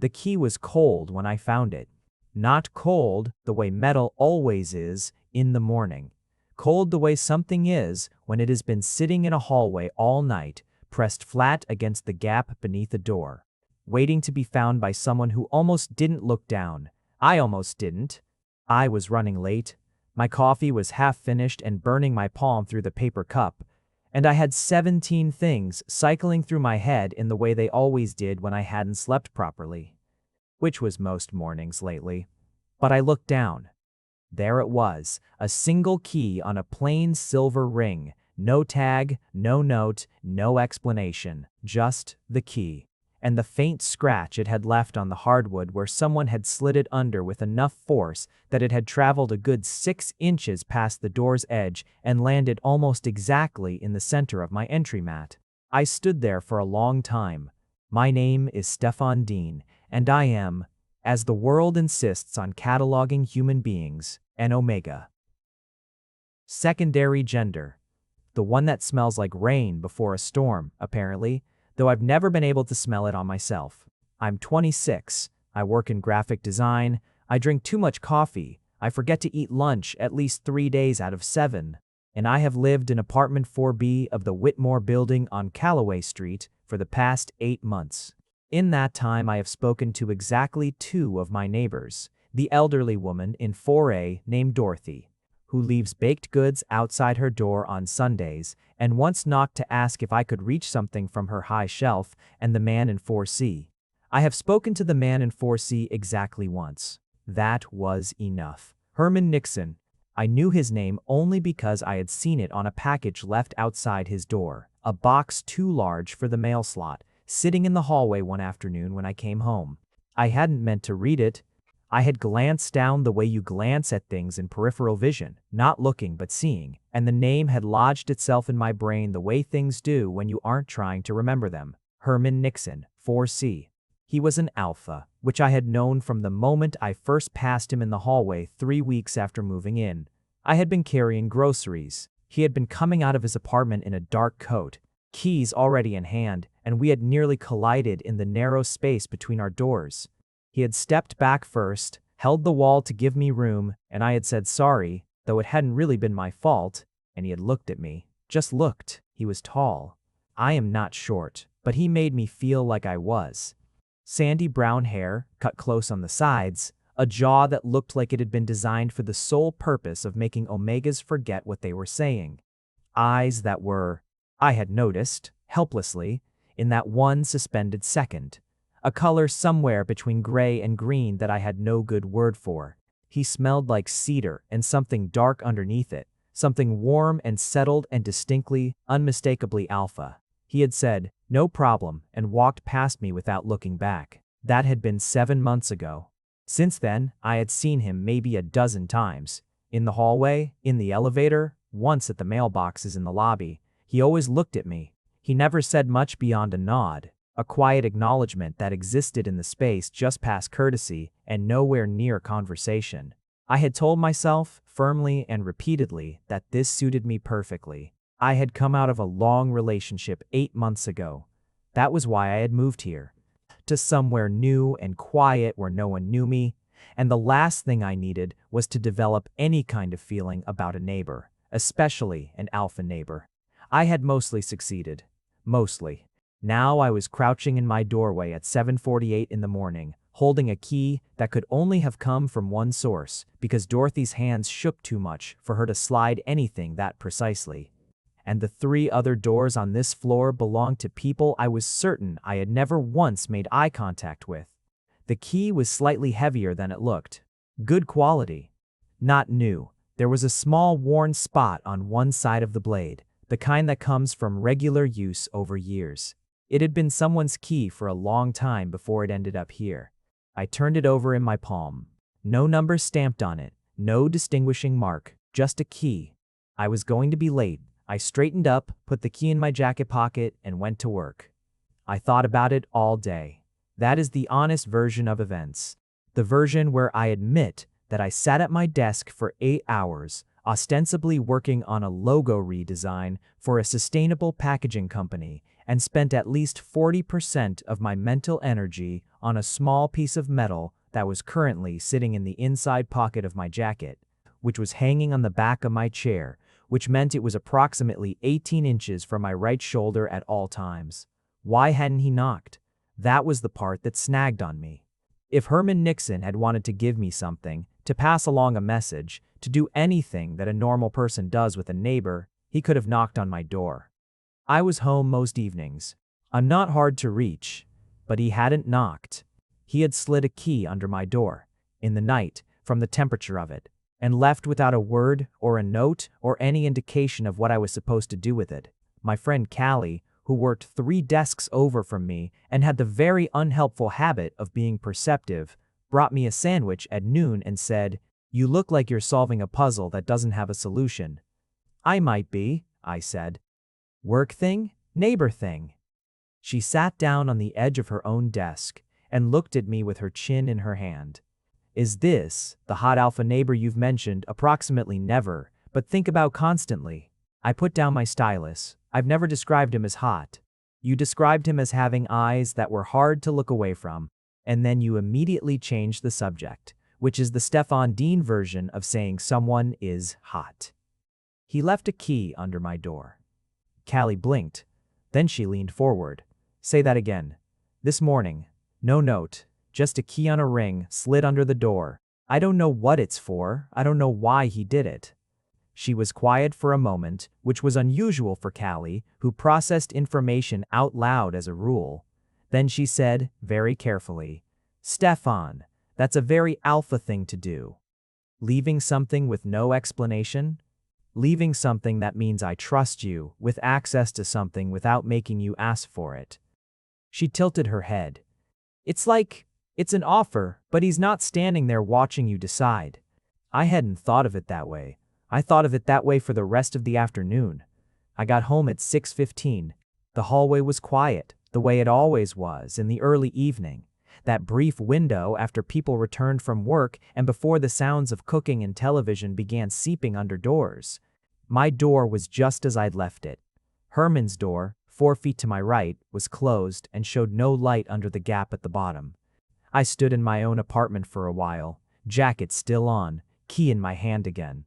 The key was cold when I found it. Not cold the way metal always is in the morning. Cold the way something is when it has been sitting in a hallway all night, pressed flat against the gap beneath a door, waiting to be found by someone who almost didn't look down. I almost didn't. I was running late. My coffee was half finished and burning my palm through the paper cup, and I had 17 things cycling through my head in the way they always did when I hadn't slept properly, which was most mornings lately. But I looked down. There it was, a single key on a plain silver ring. No tag, no note, no explanation, just the key, and the faint scratch it had left on the hardwood where someone had slid it under with enough force that it had traveled a good 6 inches past the door's edge and landed almost exactly in the center of my entry mat. I stood there for a long time. My name is Stefan Dean, and I am, as the world insists on cataloging human beings, an omega. Secondary gender. The one that smells like rain before a storm, apparently, though I've never been able to smell it on myself. I'm 26. I work in graphic design. I drink too much coffee. I forget to eat lunch at least 3 days out of 7. And I have lived in apartment 4B of the Whitmore building on Callaway Street for the past 8 months. In that time, I have spoken to exactly 2 of my neighbors. The elderly woman in 4A named Dorothy, who leaves baked goods outside her door on Sundays, and once knocked to ask if I could reach something from her high shelf, and the man in 4C. I have spoken to the man in 4C exactly once. That was enough. Herman Nixon. I knew his name only because I had seen it on a package left outside his door, a box too large for the mail slot, sitting in the hallway one afternoon when I came home. I hadn't meant to read it. I had glanced down the way you glance at things in peripheral vision, not looking but seeing, and the name had lodged itself in my brain the way things do when you aren't trying to remember them. Herman Nixon, 4C. He was an alpha, which I had known from the moment I first passed him in the hallway 3 weeks after moving in. I had been carrying groceries. He had been coming out of his apartment in a dark coat, keys already in hand, and we had nearly collided in the narrow space between our doors. He had stepped back first, held the wall to give me room, and I had said sorry, though it hadn't really been my fault, and he had looked at me. Just looked. He was tall. I am not short, but he made me feel like I was. Sandy brown hair, cut close on the sides, a jaw that looked like it had been designed for the sole purpose of making omegas forget what they were saying. Eyes that were, I had noticed, helplessly, in that one suspended second. A color somewhere between gray and green that I had no good word for. He smelled like cedar and something dark underneath it, something warm and settled and distinctly, unmistakably alpha. He had said, "No problem," and walked past me without looking back. That had been 7 months ago. Since then, I had seen him maybe a dozen times. In the hallway, in the elevator, once at the mailboxes in the lobby. He always looked at me. He never said much beyond a nod. A quiet acknowledgement that existed in the space just past courtesy and nowhere near conversation. I had told myself, firmly and repeatedly, that this suited me perfectly. I had come out of a long relationship 8 months ago. That was why I had moved here. To somewhere new and quiet where no one knew me, and the last thing I needed was to develop any kind of feeling about a neighbor, especially an alpha neighbor. I had mostly succeeded. Mostly. Now I was crouching in my doorway at 7:48 in the morning, holding a key that could only have come from one source, because Dorothy's hands shook too much for her to slide anything that precisely. And the 3 other doors on this floor belonged to people I was certain I had never once made eye contact with. The key was slightly heavier than it looked. Good quality. Not new. There was a small worn spot on one side of the blade, the kind that comes from regular use over years. It had been someone's key for a long time before it ended up here. I turned it over in my palm. No number stamped on it, no distinguishing mark, just a key. I was going to be late. I straightened up, put the key in my jacket pocket, and went to work. I thought about it all day. That is the honest version of events. The version where I admit that I sat at my desk for 8 hours, ostensibly working on a logo redesign for a sustainable packaging company, and spent at least 40% of my mental energy on a small piece of metal that was currently sitting in the inside pocket of my jacket, which was hanging on the back of my chair, which meant it was approximately 18 inches from my right shoulder at all times. Why hadn't he knocked? That was the part that snagged on me. If Herman Nixon had wanted to give me something, to pass along a message, to do anything that a normal person does with a neighbor, he could have knocked on my door. I was home most evenings. I'm not hard to reach, but he hadn't knocked. He had slid a key under my door, in the night, from the temperature of it, and left without a word or a note or any indication of what I was supposed to do with it. My friend Callie, who worked 3 desks over from me and had the very unhelpful habit of being perceptive, brought me a sandwich at noon and said, "You look like you're solving a puzzle that doesn't have a solution." "I might be," I said. "Work thing? Neighbor thing?" She sat down on the edge of her own desk and looked at me with her chin in her hand. "Is this the hot alpha neighbor you've mentioned approximately never, but think about constantly?" I put down my stylus. "I've never described him as hot. You described him as having eyes that were hard to look away from, and then you immediately changed the subject, which is the Stefan Dean version of saying someone is hot." "He left a key under my door." Callie blinked. Then she leaned forward. "Say that again." "This morning. No note. Just a key on a ring slid under the door. I don't know what it's for. I don't know why he did it." She was quiet for a moment, which was unusual for Callie, who processed information out loud as a rule. Then she said, very carefully, "Stefan, that's a very alpha thing to do. Leaving something with no explanation? Leaving something that means I trust you, with access to something without making you ask for it." She tilted her head. It's an offer, but he's not standing there watching you decide." I hadn't thought of it that way. I thought of it that way for the rest of the afternoon. I got home at 6:15. The hallway was quiet, the way it always was in the early evening. That brief window after people returned from work and before the sounds of cooking and television began seeping under doors. My door was just as I'd left it. Herman's door, 4 feet to my right, was closed and showed no light under the gap at the bottom. I stood in my own apartment for a while, jacket still on, key in my hand again.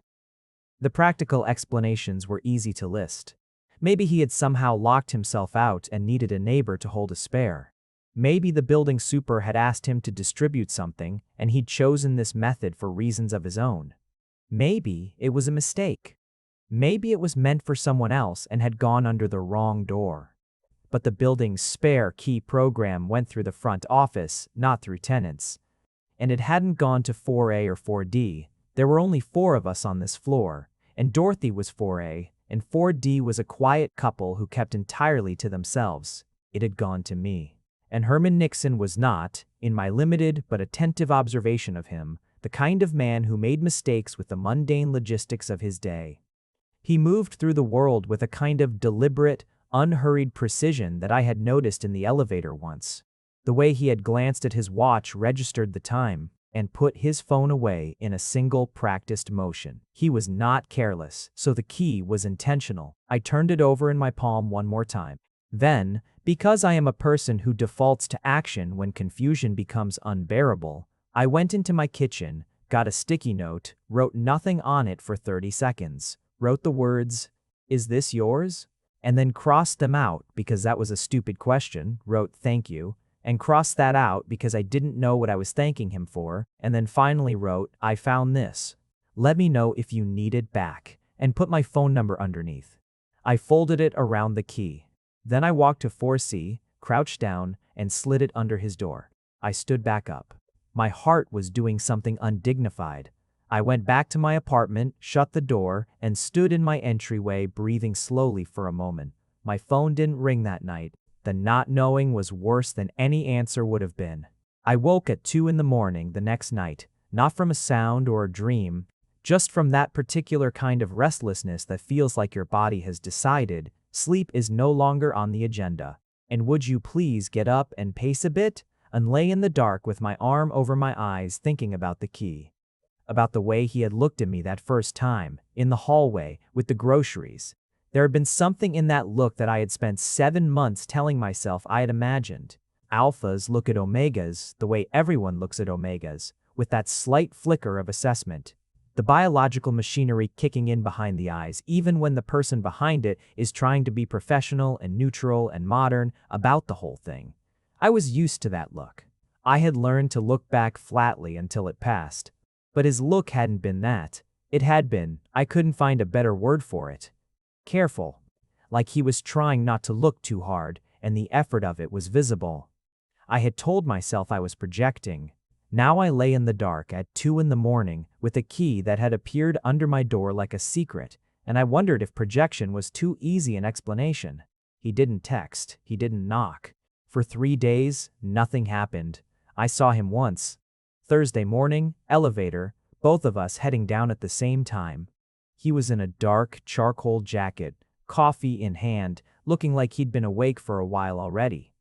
The practical explanations were easy to list. Maybe he had somehow locked himself out and needed a neighbor to hold a spare. Maybe the building super had asked him to distribute something and he'd chosen this method for reasons of his own. Maybe it was a mistake. Maybe it was meant for someone else and had gone under the wrong door. But the building's spare key program went through the front office, not through tenants. And it hadn't gone to 4A or 4D. There were only 4 of us on this floor, and Dorothy was 4A, and 4D was a quiet couple who kept entirely to themselves. It had gone to me. And Herman Nixon was not, in my limited but attentive observation of him, the kind of man who made mistakes with the mundane logistics of his day. He moved through the world with a kind of deliberate, unhurried precision that I had noticed in the elevator once. The way he had glanced at his watch registered the time, and put his phone away in a single practiced motion. He was not careless, so the key was intentional. I turned it over in my palm one more time. Then, because I am a person who defaults to action when confusion becomes unbearable, I went into my kitchen, got a sticky note, wrote nothing on it for 30 seconds, wrote the words, "Is this yours?" and then crossed them out because that was a stupid question, wrote "Thank you," and crossed that out because I didn't know what I was thanking him for, and then finally wrote, "I found this. Let me know if you need it back," and put my phone number underneath. I folded it around the key. Then I walked to 4C, crouched down, and slid it under his door. I stood back up. My heart was doing something undignified. I went back to my apartment, shut the door, and stood in my entryway breathing slowly for a moment. My phone didn't ring that night. The not knowing was worse than any answer would have been. I woke at 2 in the morning the next night, not from a sound or a dream, just from that particular kind of restlessness that feels like your body has decided sleep is no longer on the agenda. And would you please get up and pace a bit? And lay in the dark with my arm over my eyes thinking about the key. About the way he had looked at me that first time, in the hallway, with the groceries. There had been something in that look that I had spent 7 months telling myself I had imagined. Alphas look at omegas the way everyone looks at omegas, with that slight flicker of assessment. The biological machinery kicking in behind the eyes, even when the person behind it is trying to be professional and neutral and modern about the whole thing. I was used to that look. I had learned to look back flatly until it passed. But his look hadn't been that. It had been, I couldn't find a better word for it. Careful. Like he was trying not to look too hard, and the effort of it was visible. I had told myself I was projecting. Now I lay in the dark at 2 in the morning with a key that had appeared under my door like a secret, and I wondered if projection was too easy an explanation. He didn't text. He didn't knock. For 3 days, nothing happened. I saw him once. Thursday morning, elevator, both of us heading down at the same time. He was in a dark charcoal jacket, coffee in hand, looking like he'd been awake for a while already.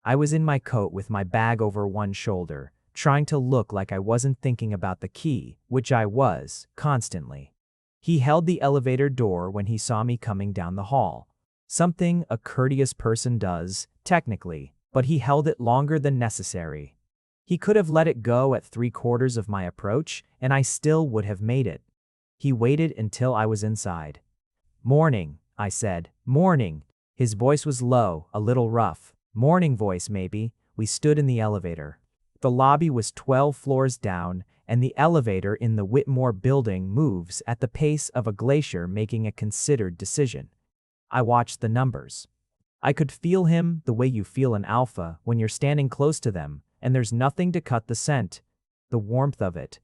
I was in my coat with my bag over one shoulder, trying to look like I wasn't thinking about the key, which I was, constantly. He held the elevator door when he saw me coming down the hall. Something a courteous person does, technically, but he held it longer than necessary. He could have let it go at 3/4 of my approach, and I still would have made it. He waited until I was inside. "Morning," I said. "Morning." His voice was low, a little rough. Morning voice, maybe. We stood in the elevator. The lobby was 12 floors down, and the elevator in the Whitmore building moves at the pace of a glacier making a considered decision. I watched the numbers. I could feel him the way you feel an alpha when you're standing close to them, and there's nothing to cut the scent. The warmth of it.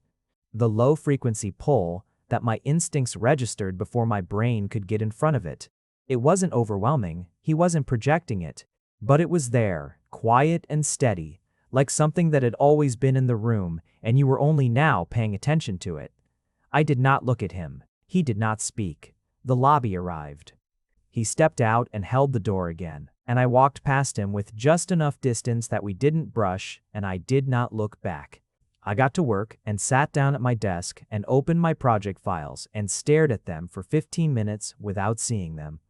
The low-frequency pull that my instincts registered before my brain could get in front of it. It wasn't overwhelming, he wasn't projecting it, but it was there, quiet and steady, like something that had always been in the room and you were only now paying attention to it. I did not look at him. He did not speak. The lobby arrived. He stepped out and held the door again, and I walked past him with just enough distance that we didn't brush, and I did not look back. I got to work and sat down at my desk and opened my project files and stared at them for 15 minutes without seeing them.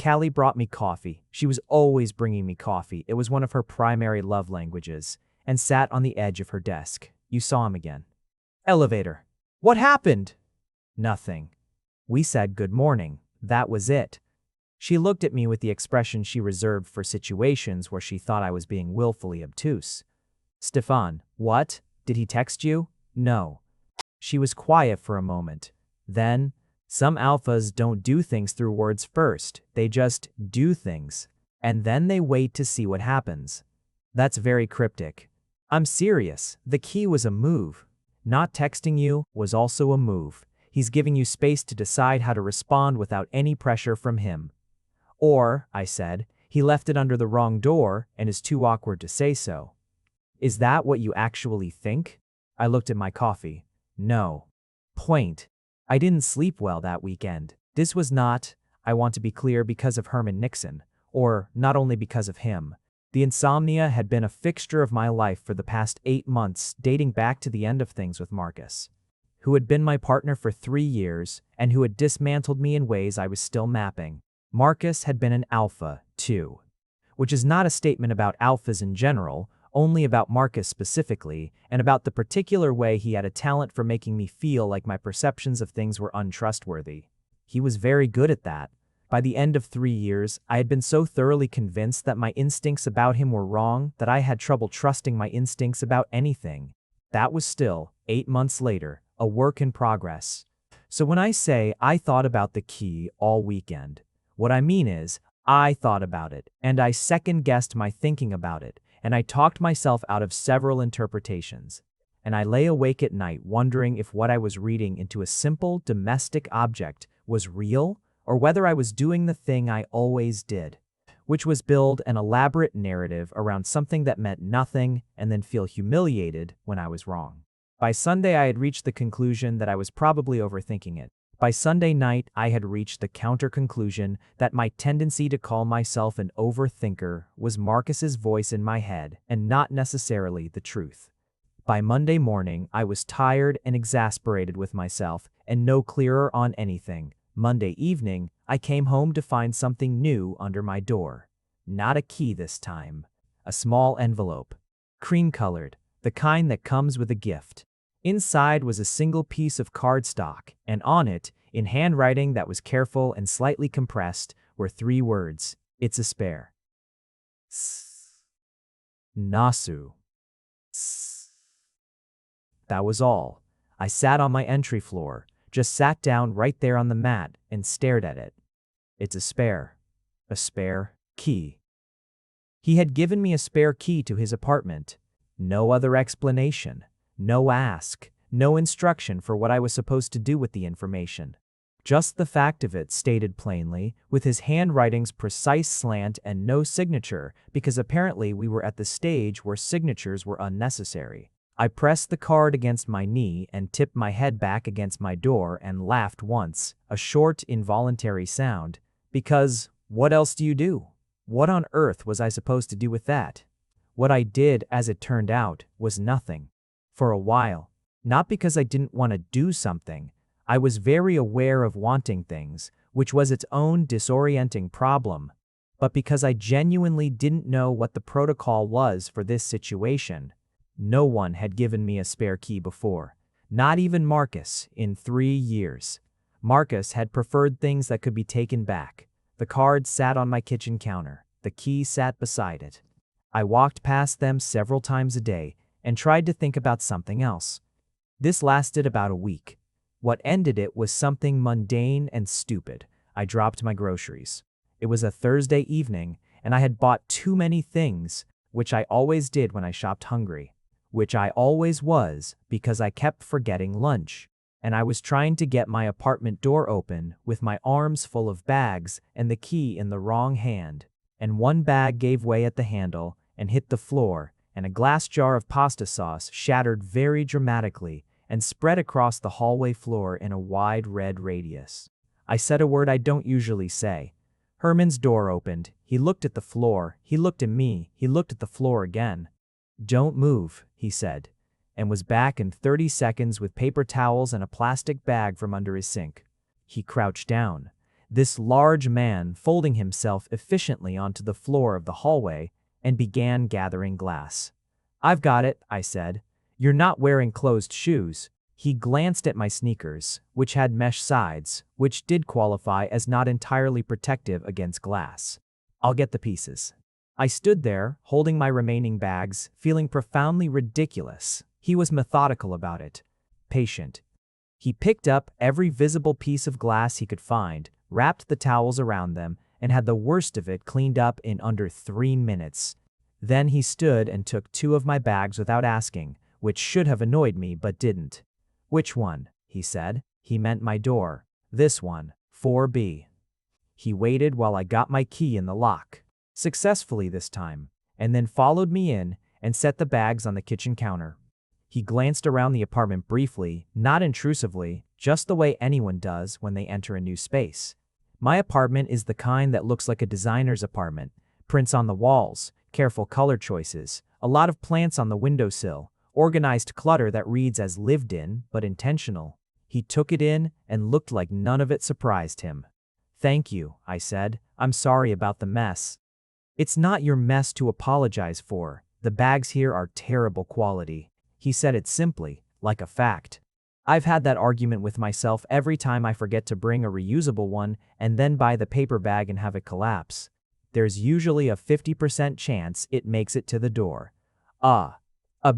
Callie brought me coffee. She was always bringing me coffee. It was one of her primary love languages, and sat on the edge of her desk. You saw him again. Elevator. What happened? Nothing. We said good morning. That was it. She looked at me with the expression she reserved for situations where she thought I was being willfully obtuse. Stefan, what? Did he text you? No. She was quiet for a moment. Then, some alphas don't do things through words first, they just do things, and then they wait to see what happens. That's very cryptic. I'm serious, the key was a move. Not texting you was also a move. He's giving you space to decide how to respond without any pressure from him. Or, I said, he left it under the wrong door and is too awkward to say so. Is that what you actually think? I looked at my coffee. No. Point. I didn't sleep well that weekend. This was not, I want to be clear, because of Herman Nixon, or not only because of him. The insomnia had been a fixture of my life for the past 8 months, dating back to the end of things with Marcus, who had been my partner for 3 years and who had dismantled me in ways I was still mapping. Marcus had been an alpha, too. Which is not a statement about alphas in general, only about Marcus specifically, and about the particular way he had a talent for making me feel like my perceptions of things were untrustworthy. He was very good at that. By the end of 3 years, I had been so thoroughly convinced that my instincts about him were wrong that I had trouble trusting my instincts about anything. That was still, 8 months later, a work in progress. So when I say I thought about the key all weekend, what I mean is, I thought about it, and I second-guessed my thinking about it, and I talked myself out of several interpretations. And I lay awake at night wondering if what I was reading into a simple domestic object was real, or whether I was doing the thing I always did, which was build an elaborate narrative around something that meant nothing and then feel humiliated when I was wrong. By Sunday, I had reached the conclusion that I was probably overthinking it. By Sunday night, I had reached the counter-conclusion that my tendency to call myself an overthinker was Marcus's voice in my head and not necessarily the truth. By Monday morning, I was tired and exasperated with myself and no clearer on anything. Monday evening, I came home to find something new under my door. Not a key this time. A small envelope. Cream-colored, the kind that comes with a gift. Inside was a single piece of cardstock, and on it, in handwriting that was careful and slightly compressed, were 3 words. It's a spare. Nasu. That was all. I sat on my entry floor, just sat down right there on the mat and stared at it. It's a spare. A spare key. He had given me a spare key to his apartment. No other explanation. No ask. No instruction for what I was supposed to do with the information. Just the fact of it stated plainly, with his handwriting's precise slant and no signature, because apparently we were at the stage where signatures were unnecessary. I pressed the card against my knee and tipped my head back against my door and laughed once, a short, involuntary sound, because what else do you do? What on earth was I supposed to do with that? What I did, as it turned out, was nothing. For a while. Not because I didn't want to do something. I was very aware of wanting things, which was its own disorienting problem, but because I genuinely didn't know what the protocol was for this situation. No one had given me a spare key before. Not even Marcus, in 3 years. Marcus had preferred things that could be taken back. The card sat on my kitchen counter. The key sat beside it. I walked past them several times a day and tried to think about something else. This lasted about a week. What ended it was something mundane and stupid. I dropped my groceries. It was a Thursday evening, and I had bought too many things, which I always did when I shopped hungry. Which I always was, because I kept forgetting lunch. And I was trying to get my apartment door open with my arms full of bags and the key in the wrong hand. And one bag gave way at the handle and hit the floor, and a glass jar of pasta sauce shattered very dramatically and spread across the hallway floor in a wide red radius. I said a word I don't usually say. Herman's door opened. He looked at the floor. He looked at me. He looked at the floor again. "Don't move," he said, and was back in 30 seconds with paper towels and a plastic bag from under his sink. He crouched down. This large man folding himself efficiently onto the floor of the hallway and began gathering glass. "I've got it," I said. "You're not wearing closed shoes." He glanced at my sneakers, which had mesh sides, which did qualify as not entirely protective against glass. "I'll get the pieces." I stood there, holding my remaining bags, feeling profoundly ridiculous. He was methodical about it. Patient. He picked up every visible piece of glass he could find, wrapped the towels around them, and had the worst of it cleaned up in under 3 minutes. Then he stood and took 2 of my bags without asking, which should have annoyed me but didn't. "Which one?" he said. He meant my door. "This one, 4B. He waited while I got my key in the lock. Successfully this time, and then followed me in and set the bags on the kitchen counter. He glanced around the apartment briefly, not intrusively, just the way anyone does when they enter a new space. My apartment is the kind that looks like a designer's apartment. Prints on the walls, careful color choices, a lot of plants on the windowsill, organized clutter that reads as lived in, but intentional. He took it in and looked like none of it surprised him. "Thank you," I said. "I'm sorry about the mess." "It's not your mess to apologize for. The bags here are terrible quality." He said it simply, like a fact. I've had that argument with myself every time I forget to bring a reusable one and then buy the paper bag and have it collapse. There's usually a 50% chance it makes it to the door. A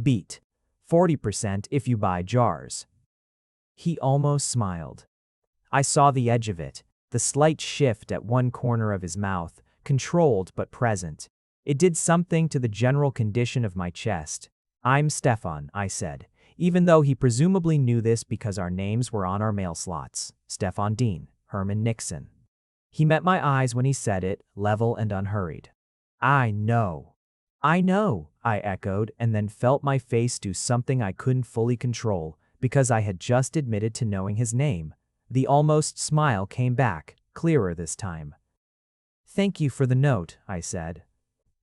beat. 40% if you buy jars. He almost smiled. I saw the edge of it, the slight shift at one corner of his mouth, controlled but present. It did something to the general condition of my chest. "I'm Stefan," I said, even though he presumably knew this because our names were on our mail slots. Stefan Dean, Herman Nixon. He met my eyes when he said it, level and unhurried. "I know." "I know," I echoed, and then felt my face do something I couldn't fully control because I had just admitted to knowing his name. The almost smile came back, clearer this time. "Thank you for the note," I said.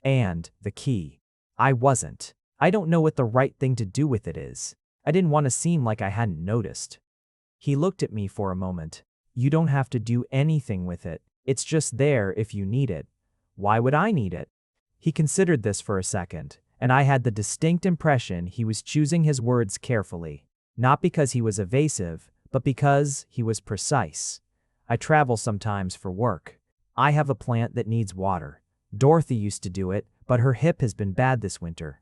"And the key." I wasn't. I don't know what the right thing to do with it is. I didn't want to seem like I hadn't noticed. He looked at me for a moment. You don't have to do anything with it. It's just there if you need it. Why would I need it? He considered this for a second, and I had the distinct impression he was choosing his words carefully, not because he was evasive, but because he was precise. I travel sometimes for work. I have a plant that needs water. Dorothy used to do it, but her hip has been bad this winter.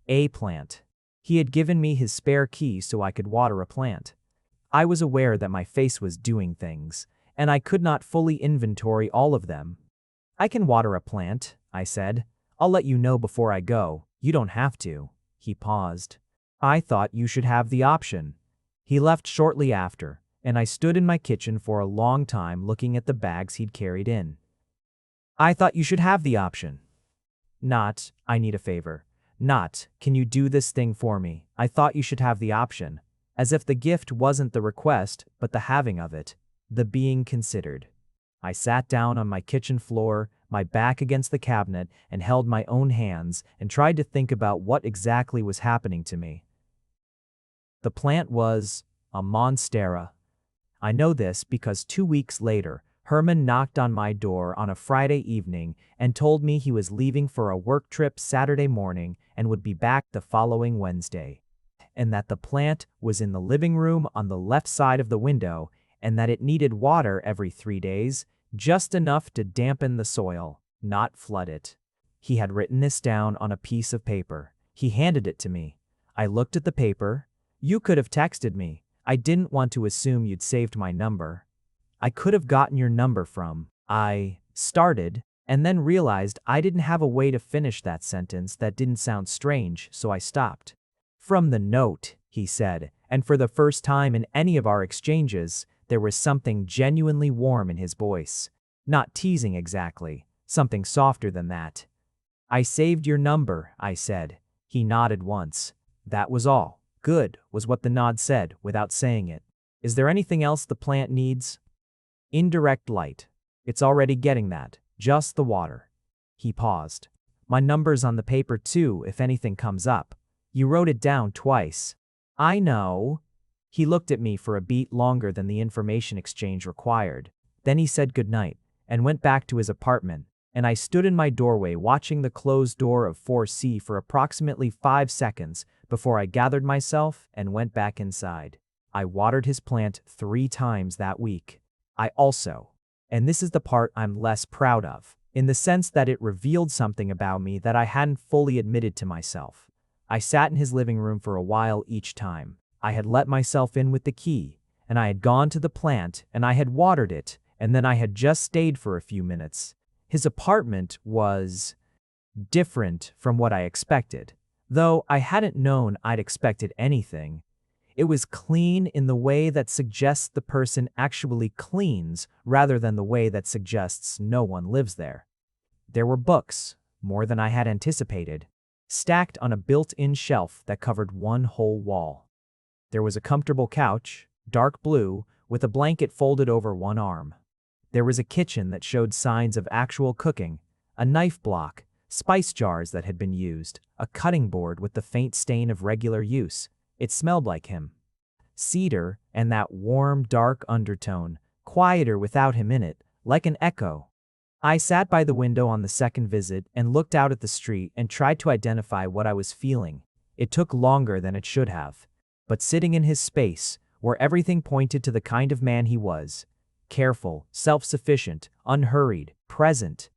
A plant. He had given me his spare key so I could water a plant. I was aware that my face was doing things, and I could not fully inventory all of them. I can water a plant, I said. I'll let you know before I go. You don't have to. He paused. I thought you should have the option. He left shortly after, and I stood in my kitchen for a long time looking at the bags he'd carried in. I thought you should have the option. Not, I need a favor. Not, can you do this thing for me? I thought you should have the option. As if the gift wasn't the request, but the having of it, the being considered. I sat down on my kitchen floor, my back against the cabinet, and held my own hands and tried to think about what exactly was happening to me. The plant was a monstera. I know this because 2 weeks later, Herman knocked on my door on a Friday evening and told me he was leaving for a work trip Saturday morning and would be back the following Wednesday, and that the plant was in the living room on the left side of the window and that it needed water every 3 days, just enough to dampen the soil, not flood it. He had written this down on a piece of paper. He handed it to me. I looked at the paper. You could have texted me. I didn't want to assume you'd saved my number. I could have gotten your number from. I started, and then realized I didn't have a way to finish that sentence that didn't sound strange, so I stopped. From the note, he said, and for the first time in any of our exchanges, there was something genuinely warm in his voice. Not teasing exactly, something softer than that. I saved your number, I said. He nodded once. That was all. Good, was what the nod said, without saying it. Is there anything else the plant needs? Indirect light. It's already getting that. Just the water. He paused. My number's on the paper too, if anything comes up. You wrote it down twice. I know. He looked at me for a beat longer than the information exchange required. Then he said goodnight and went back to his apartment, and I stood in my doorway watching the closed door of 4C for approximately 5 seconds before I gathered myself and went back inside. I watered his plant 3 times that week. I also, and this is the part I'm less proud of, in the sense that it revealed something about me that I hadn't fully admitted to myself. I sat in his living room for a while each time. I had let myself in with the key, and I had gone to the plant, and I had watered it, and then I had just stayed for a few minutes. His apartment was different from what I expected, though I hadn't known I'd expected anything. It was clean in the way that suggests the person actually cleans rather than the way that suggests no one lives there. There were books, more than I had anticipated, stacked on a built-in shelf that covered one whole wall. There was a comfortable couch, dark blue, with a blanket folded over one arm. There was a kitchen that showed signs of actual cooking, a knife block, spice jars that had been used, a cutting board with the faint stain of regular use. It smelled like him. Cedar and that warm, dark undertone, quieter without him in it, like an echo. I sat by the window on the second visit and looked out at the street and tried to identify what I was feeling. It took longer than it should have. But sitting in his space, where everything pointed to the kind of man he was, careful, self-sufficient, unhurried, present,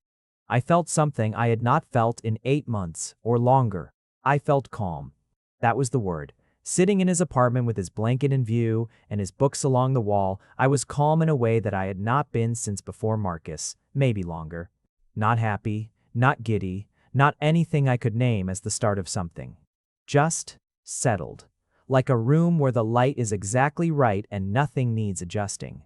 I felt something I had not felt in 8 months or longer. I felt calm. That was the word. Sitting in his apartment with his blanket in view and his books along the wall, I was calm in a way that I had not been since before Marcus, maybe longer. Not happy, not giddy, not anything I could name as the start of something. Just settled. Like a room where the light is exactly right and nothing needs adjusting.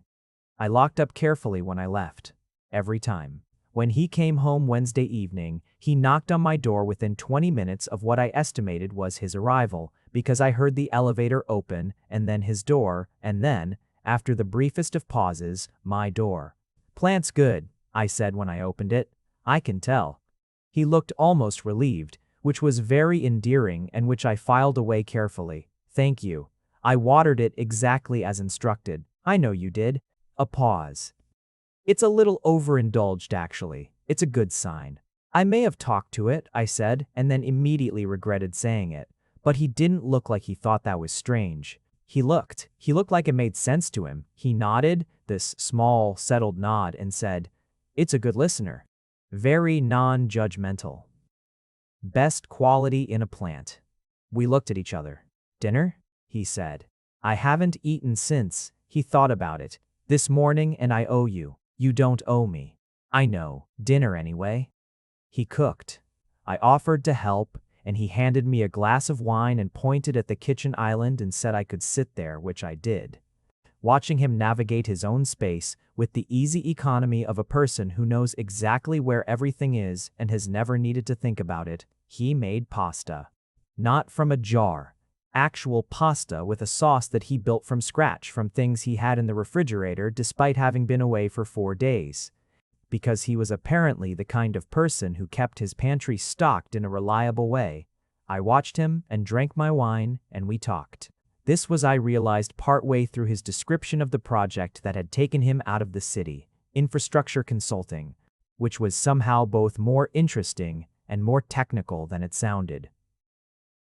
I locked up carefully when I left. Every time. When he came home Wednesday evening, he knocked on my door within 20 minutes of what I estimated was his arrival, because I heard the elevator open, and then his door, and then, after the briefest of pauses, my door. "Plant's good," I said when I opened it. "I can tell." He looked almost relieved, which was very endearing and which I filed away carefully. "Thank you. I watered it exactly as instructed." "I know you did." A pause. It's a little overindulged, actually. It's a good sign. I may have talked to it, I said, and then immediately regretted saying it. But he didn't look like he thought that was strange. He looked like it made sense to him. He nodded, this small, settled nod, and said, "It's a good listener. Very non-judgmental. Best quality in a plant." We looked at each other. "Dinner?" he said. "I haven't eaten since." He thought about it. "This morning, and I owe you." "You don't owe me." "I know. Dinner anyway." He cooked. I offered to help, and he handed me a glass of wine and pointed at the kitchen island and said I could sit there, which I did. Watching him navigate his own space with the easy economy of a person who knows exactly where everything is and has never needed to think about it, he made pasta. Not from a jar. Actual pasta with a sauce that he built from scratch from things he had in the refrigerator despite having been away for 4 days. Because he was apparently the kind of person who kept his pantry stocked in a reliable way. I watched him and drank my wine, and we talked. This was, I realized partway through his description of the project that had taken him out of the city, infrastructure consulting, which was somehow both more interesting and more technical than it sounded.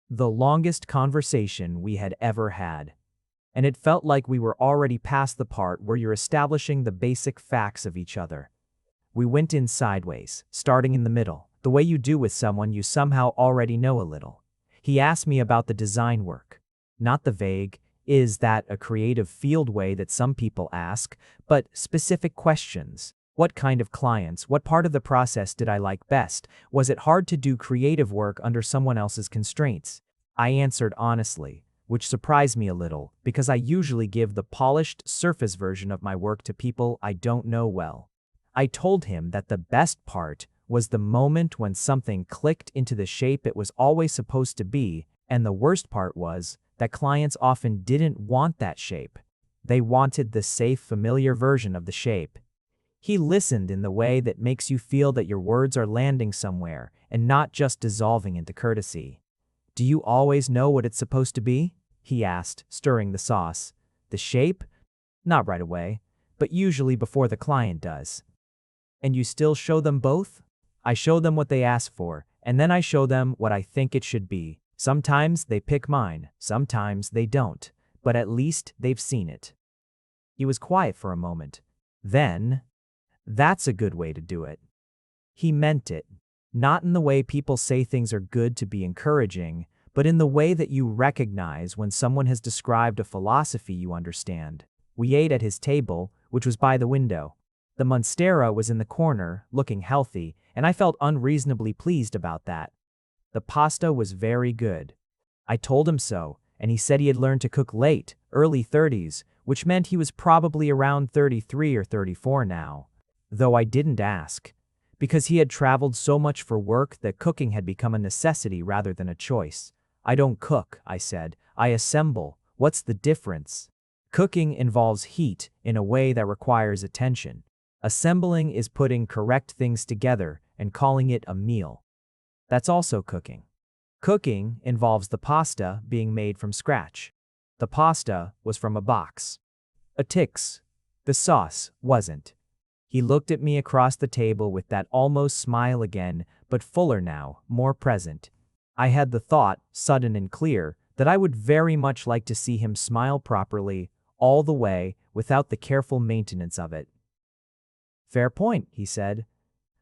The longest conversation we had ever had. And it felt like we were already past the part where you're establishing the basic facts of each other. We went in sideways, starting in the middle, the way you do with someone you somehow already know a little. He asked me about the design work. Not the vague, "Is that a creative field?" way that some people ask, but specific questions. What kind of clients? What part of the process did I like best? Was it hard to do creative work under someone else's constraints? I answered honestly, which surprised me a little, because I usually give the polished surface version of my work to people I don't know well. I told him that the best part was the moment when something clicked into the shape it was always supposed to be, and the worst part was that clients often didn't want that shape. They wanted the safe, familiar version of the shape. He listened in the way that makes you feel that your words are landing somewhere and not just dissolving into courtesy. "Do you always know what it's supposed to be?" he asked, stirring the sauce. "The shape? Not right away, but usually before the client does." "And you still show them both?" "I show them what they ask for, and then I show them what I think it should be. Sometimes they pick mine, sometimes they don't, but at least they've seen it." He was quiet for a moment. Then, "That's a good way to do it." He meant it. Not in the way people say things are good to be encouraging, but in the way that you recognize when someone has described a philosophy you understand. We ate at his table, which was by the window. The monstera was in the corner, looking healthy, and I felt unreasonably pleased about that. The pasta was very good. I told him so, and he said he had learned to cook late, early 30s, which meant he was probably around 33 or 34 now. Though I didn't ask. Because he had traveled so much for work that cooking had become a necessity rather than a choice. "I don't cook," I said. "I assemble. What's the difference?" Cooking involves heat in a way that requires attention. Assembling is putting correct things together and calling it a meal. That's also cooking. Cooking involves the pasta being made from scratch. The pasta was from a box. A tix. The sauce wasn't. He looked at me across the table with that almost smile again, but fuller now, more present. I had the thought, sudden and clear, that I would very much like to see him smile properly, all the way, without the careful maintenance of it. "Fair point," he said.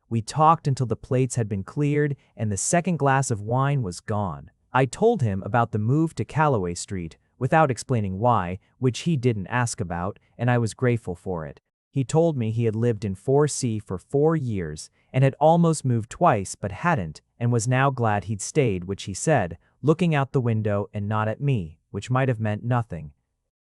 We talked until the plates had been cleared and the second glass of wine was gone. I told him about the move to Calloway Street, without explaining why, which he didn't ask about, and I was grateful for it. He told me he had lived in 4C for 4 years and had almost moved twice but hadn't, and was now glad he'd stayed, which he said, looking out the window and not at me, which might have meant nothing.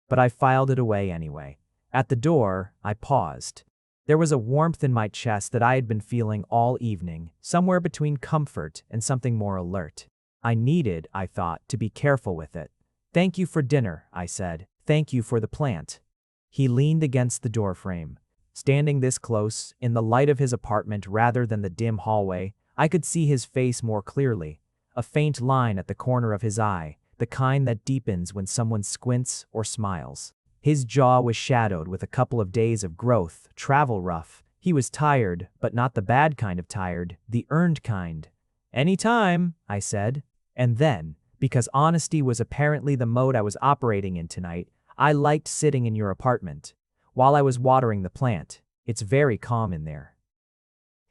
But I filed it away anyway. At the door, I paused. There was a warmth in my chest that I had been feeling all evening, somewhere between comfort and something more alert. I needed, I thought, to be careful with it. "Thank you for dinner," I said. "Thank you for the plant." He leaned against the doorframe. Standing this close, in the light of his apartment rather than the dim hallway, I could see his face more clearly. A faint line at the corner of his eye, the kind that deepens when someone squints or smiles. His jaw was shadowed with a couple of days of growth, travel rough. He was tired, but not the bad kind of tired, the earned kind. "Any time," I said. And then, because honesty was apparently the mode I was operating in tonight, I liked sitting in your apartment. While I was watering the plant. It's very calm in there.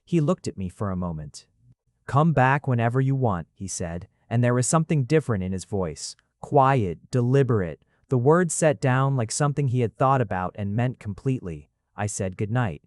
He looked at me for a moment. "Come back whenever you want," he said, and there was something different in his voice. Quiet, deliberate, the words set down like something he had thought about and meant completely. I said goodnight.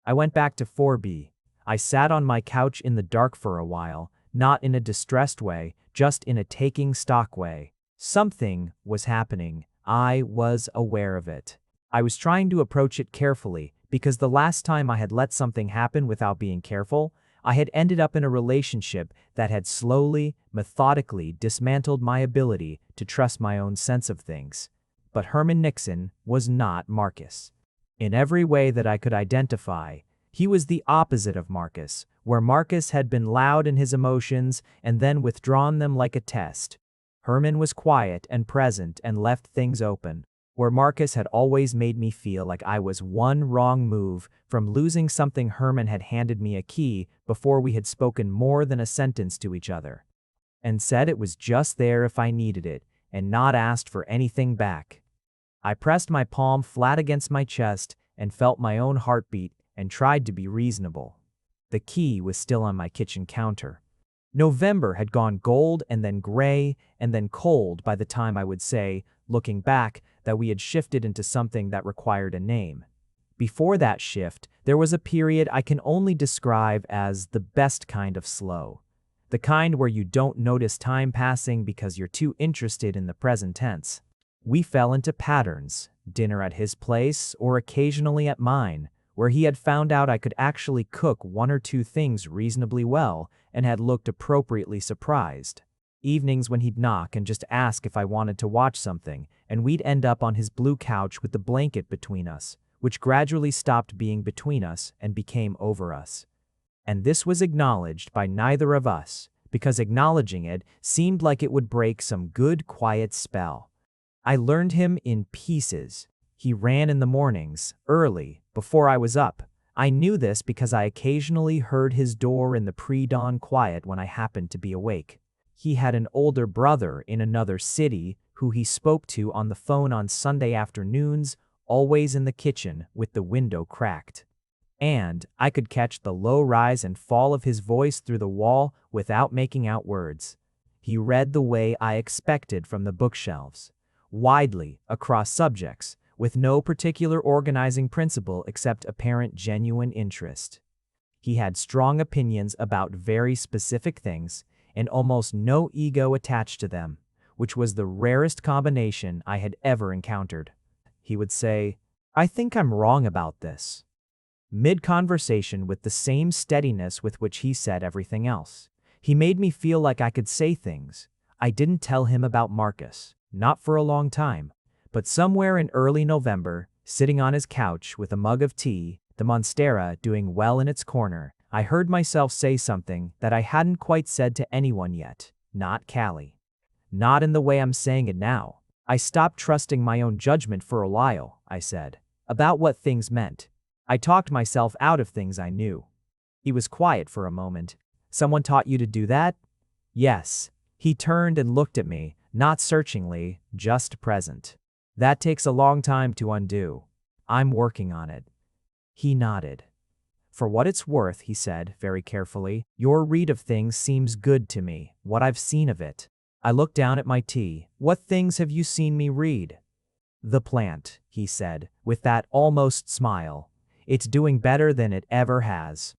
I went back to 4B. I sat on my couch in the dark for a while, not in a distressed way, just in a taking stock way. Something was happening. I was aware of it. I was trying to approach it carefully, because the last time I had let something happen without being careful, I had ended up in a relationship that had slowly, methodically dismantled my ability to trust my own sense of things. But Herman Nixon was not Marcus. In every way that I could identify, he was the opposite of Marcus, where Marcus had been loud in his emotions and then withdrawn them like a test. Herman was quiet and present and left things open, where Marcus had always made me feel like I was one wrong move from losing something. Herman had handed me a key before we had spoken more than a sentence to each other, and said it was just there if I needed it, and not asked for anything back. I pressed my palm flat against my chest and felt my own heartbeat and tried to be reasonable. The key was still on my kitchen counter. November had gone gold and then gray and then cold by the time I would say, looking back, that we had shifted into something that required a name. Before that shift, there was a period I can only describe as the best kind of slow. The kind where you don't notice time passing because you're too interested in the present tense. We fell into patterns, dinner at his place or occasionally at mine, where he had found out I could actually cook one or two things reasonably well and had looked appropriately surprised. Evenings when he'd knock and just ask if I wanted to watch something, and we'd end up on his blue couch with the blanket between us, which gradually stopped being between us and became over us. And this was acknowledged by neither of us, because acknowledging it seemed like it would break some good quiet spell. I learned him in pieces. He ran in the mornings, early, before I was up. I knew this because I occasionally heard his door in the pre-dawn quiet when I happened to be awake. He had an older brother in another city who he spoke to on the phone on Sunday afternoons, always in the kitchen with the window cracked. And I could catch the low rise and fall of his voice through the wall without making out words. He read the way I expected from the bookshelves, widely, across subjects, with no particular organizing principle except apparent genuine interest. He had strong opinions about very specific things, and almost no ego attached to them, which was the rarest combination I had ever encountered. He would say, "I think I'm wrong about this," mid-conversation with the same steadiness with which he said everything else. He made me feel like I could say things. I didn't tell him about Marcus, not for a long time, but somewhere in early November, sitting on his couch with a mug of tea, the monstera doing well in its corner, I heard myself say something that I hadn't quite said to anyone yet, not Callie. Not in the way I'm saying it now. I stopped trusting my own judgment for a while, I said, about what things meant. I talked myself out of things I knew. He was quiet for a moment. "Someone taught you to do that?" "Yes." He turned and looked at me, not searchingly, just present. "That takes a long time to undo. I'm working on it." He nodded. "For what it's worth," he said, very carefully, "your read of things seems good to me, what I've seen of it." I looked down at my tea. "What things have you seen me read?" "The plant," he said, with that almost smile. "It's doing better than it ever has."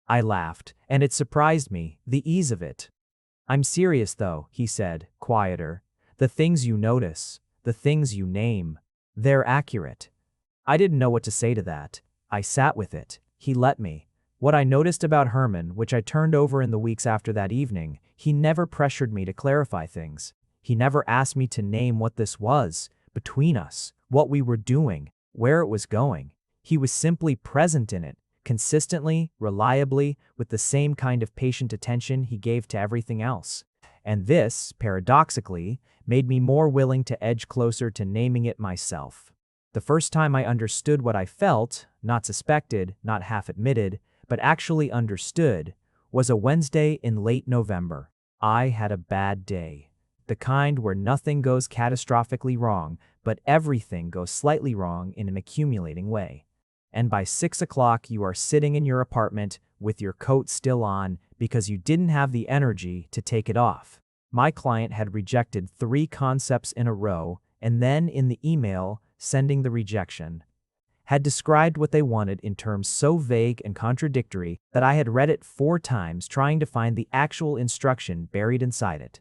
I laughed, and it surprised me, the ease of it. "I'm serious though," he said, quieter. "The things you notice, the things you name, they're accurate." I didn't know what to say to that. I sat with it. He let me. What I noticed about Herman, which I turned over in the weeks after that evening, he never pressured me to clarify things. He never asked me to name what this was, between us, what we were doing, where it was going. He was simply present in it, consistently, reliably, with the same kind of patient attention he gave to everything else. And this, paradoxically, made me more willing to edge closer to naming it myself. The first time I understood what I felt, not suspected, not half admitted, but actually understood, was a Wednesday in late November. I had a bad day. The kind where nothing goes catastrophically wrong, but everything goes slightly wrong in an accumulating way. And by 6 o'clock, you are sitting in your apartment with your coat still on because you didn't have the energy to take it off. My client had rejected 3 concepts in a row, and then in the email sending the rejection, had described what they wanted in terms so vague and contradictory that I had read it 4 times trying to find the actual instruction buried inside it.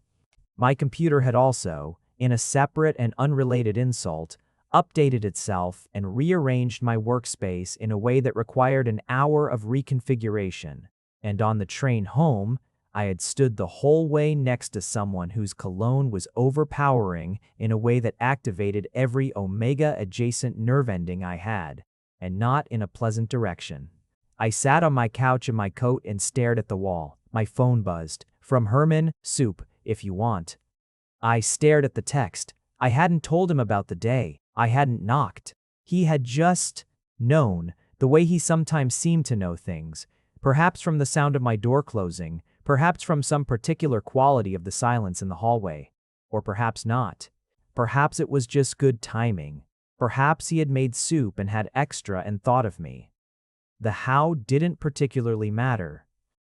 My computer had also, in a separate and unrelated insult, updated itself and rearranged my workspace in a way that required an hour of reconfiguration. And on the train home, I had stood the whole way next to someone whose cologne was overpowering in a way that activated every omega-adjacent nerve ending I had, and not in a pleasant direction. I sat on my couch in my coat and stared at the wall. My phone buzzed. From Herman, soup, if you want. I stared at the text. I hadn't told him about the day. I hadn't knocked. He had just known, the way he sometimes seemed to know things, perhaps from the sound of my door closing, perhaps from some particular quality of the silence in the hallway, or perhaps not. Perhaps it was just good timing. Perhaps he had made soup and had extra and thought of me. The how didn't particularly matter.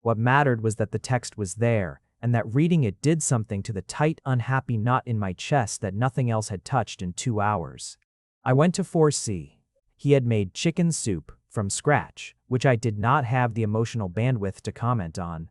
What mattered was that the text was there, and that reading it did something to the tight, unhappy knot in my chest that nothing else had touched in 2 hours. I went to 4C. He had made chicken soup from scratch, which I did not have the emotional bandwidth to comment on.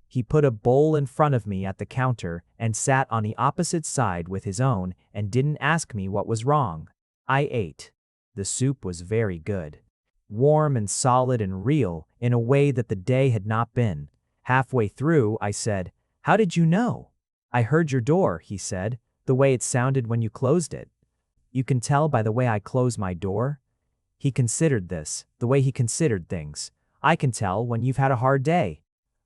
He put a bowl in front of me at the counter and sat on the opposite side with his own and didn't ask me what was wrong. I ate. The soup was very good. Warm and solid and real in a way that the day had not been. Halfway through, I said, "How did you know?" "I heard your door," he said, "the way it sounded when you closed it." "You can tell by the way I close my door?" He considered this, the way he considered things. "I can tell when you've had a hard day."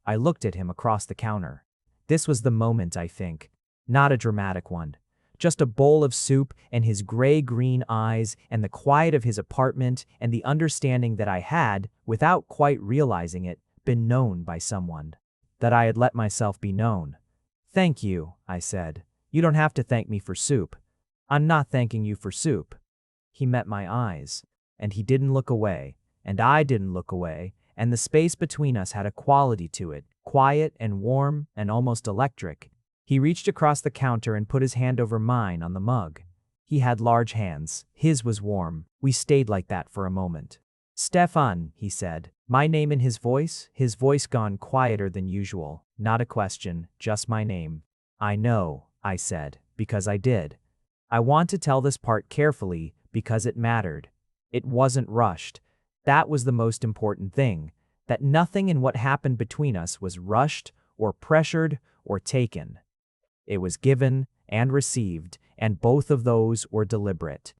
I looked at him across the counter. This was the moment, I think. Not a dramatic one. Just a bowl of soup and his gray-green eyes and the quiet of his apartment and the understanding that I had, without quite realizing it, been known by someone. That I had let myself be known. "Thank you," I said. "You don't have to thank me for soup." "I'm not thanking you for soup." He met my eyes, and he didn't look away, and I didn't look away, and the space between us had a quality to it, quiet and warm and almost electric. He reached across the counter and put his hand over mine on the mug. He had large hands. His was warm. We stayed like that for a moment. "Stefan," he said, my name in his voice gone quieter than usual. Not a question, just my name. "I know," I said, because I did. I want to tell this part carefully because it mattered. It wasn't rushed. That was the most important thing, that nothing in what happened between us was rushed or pressured or taken. It was given and received, and both of those were deliberate.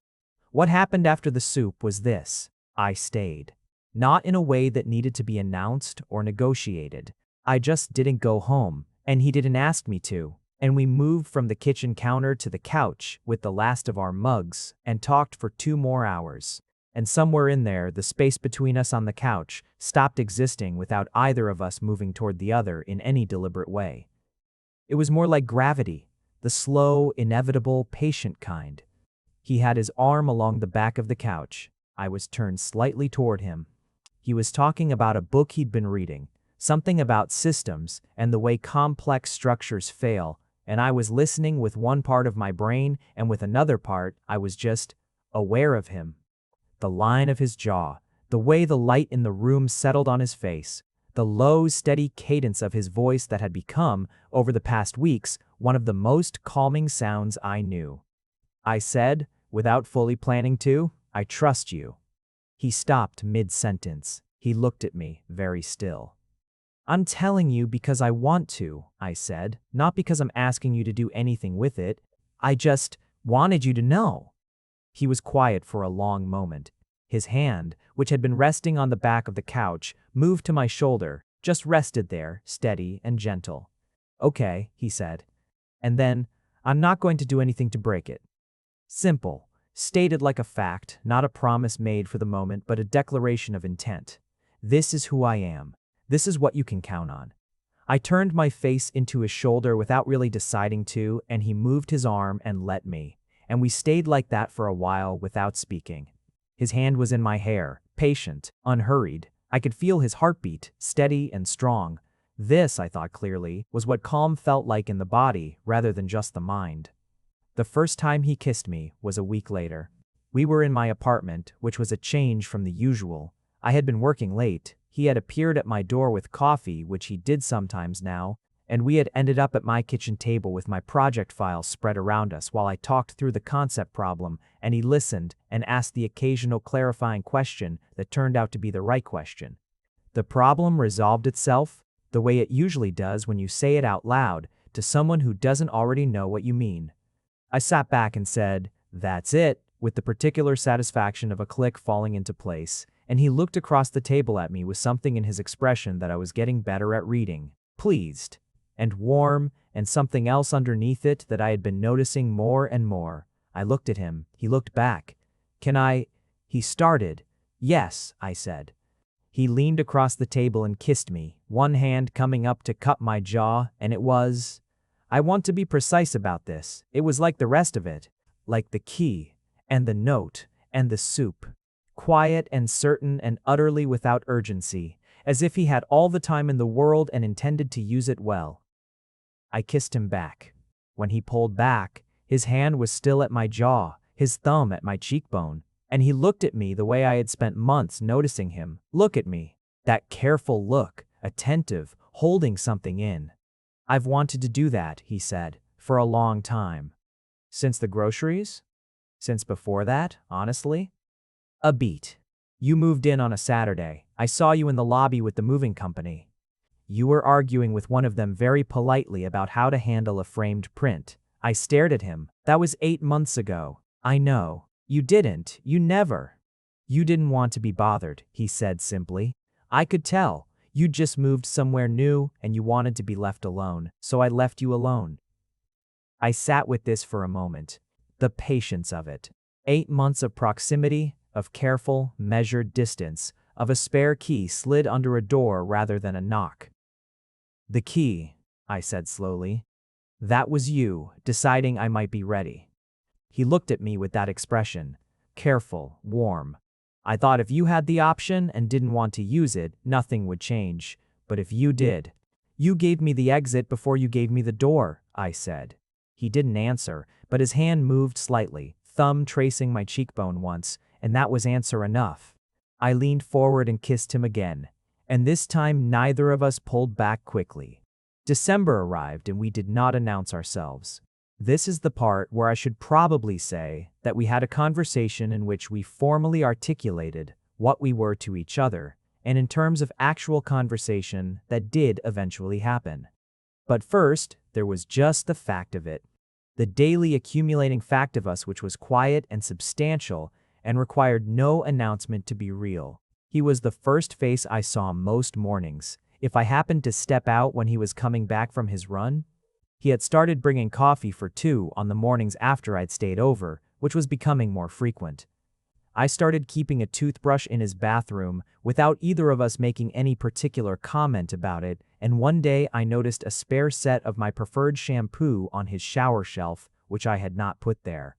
What happened after the soup was this. I stayed. Not in a way that needed to be announced or negotiated. I just didn't go home, and he didn't ask me to, and we moved from the kitchen counter to the couch with the last of our mugs and talked for 2 more hours. And somewhere in there, the space between us on the couch stopped existing without either of us moving toward the other in any deliberate way. It was more like gravity, the slow, inevitable, patient kind. He had his arm along the back of the couch. I was turned slightly toward him. He was talking about a book he'd been reading, something about systems and the way complex structures fail, and I was listening with one part of my brain, and with another part, I was just aware of him. The line of his jaw, the way the light in the room settled on his face, the low, steady cadence of his voice that had become, over the past weeks, one of the most calming sounds I knew. I said, without fully planning to, "I trust you." He stopped mid-sentence. He looked at me, very still. "I'm telling you because I want to," I said, "not because I'm asking you to do anything with it. I just wanted you to know." He was quiet for a long moment. His hand, which had been resting on the back of the couch, moved to my shoulder, just rested there, steady and gentle. "Okay," he said. And then, "I'm not going to do anything to break it." Simple. stated like a fact, not a promise made for the moment, but a declaration of intent. This is who I am. This is what you can count on. I turned my face into his shoulder without really deciding to, and he moved his arm and let me. And we stayed like that for a while without speaking. His hand was in my hair, patient, unhurried. I could feel his heartbeat, steady and strong. This, I thought clearly, was what calm felt like in the body rather than just the mind. The first time he kissed me was a week later. We were in my apartment, which was a change from the usual. I had been working late. He had appeared at my door with coffee, which he did sometimes now, and we had ended up at my kitchen table with my project files spread around us while I talked through the concept problem, and he listened and asked the occasional clarifying question that turned out to be the right question. The problem resolved itself the way it usually does when you say it out loud to someone who doesn't already know what you mean. I sat back and said, "That's it," with the particular satisfaction of a click falling into place, and he looked across the table at me with something in his expression that I was getting better at reading. Pleased. And warm, and something else underneath it that I had been noticing more and more. I looked at him. He looked back. "Can I?" He started. "Yes," I said. He leaned across the table and kissed me, one hand coming up to cup my jaw, and it was... I want to be precise about this. It was like the rest of it. Like the key, and the note, and the soup. Quiet and certain and utterly without urgency, as if he had all the time in the world and intended to use it well. I kissed him back. When he pulled back, his hand was still at my jaw, his thumb at my cheekbone, and he looked at me the way I had spent months noticing him look at me. That careful look, attentive, holding something in. "I've wanted to do that," he said, "for a long time." "Since the groceries?" "Since before that, honestly." "A beat. You moved in on a Saturday. I saw you in the lobby with the moving company. You were arguing with one of them very politely about how to handle a framed print. I stared at him. That was 8 months ago. I know. You didn't. You never. You didn't want to be bothered," he said simply. "I could tell. You just moved somewhere new and you wanted to be left alone, so I left you alone." I sat with this for a moment. The patience of it. 8 months of proximity, of careful, measured distance, of a spare key slid under a door rather than a knock. "The key," I said slowly. "That was you, deciding I might be ready." He looked at me with that expression. Careful, warm. "I thought if you had the option and didn't want to use it, nothing would change. But if you did." "You gave me the exit before you gave me the door," I said. He didn't answer, but his hand moved slightly, thumb tracing my cheekbone once, and that was answer enough. I leaned forward and kissed him again, and this time neither of us pulled back quickly. December arrived and we did not announce ourselves. This is the part where I should probably say that we had a conversation in which we formally articulated what we were to each other, and in terms of actual conversation that did eventually happen. But first, there was just the fact of it. The daily accumulating fact of us which was quiet and substantial and required no announcement to be real. He was the first face I saw most mornings. If I happened to step out when he was coming back from his run, he had started bringing coffee for 2 on the mornings after I'd stayed over, which was becoming more frequent. I started keeping a toothbrush in his bathroom without either of us making any particular comment about it, and one day I noticed a spare set of my preferred shampoo on his shower shelf, which I had not put there.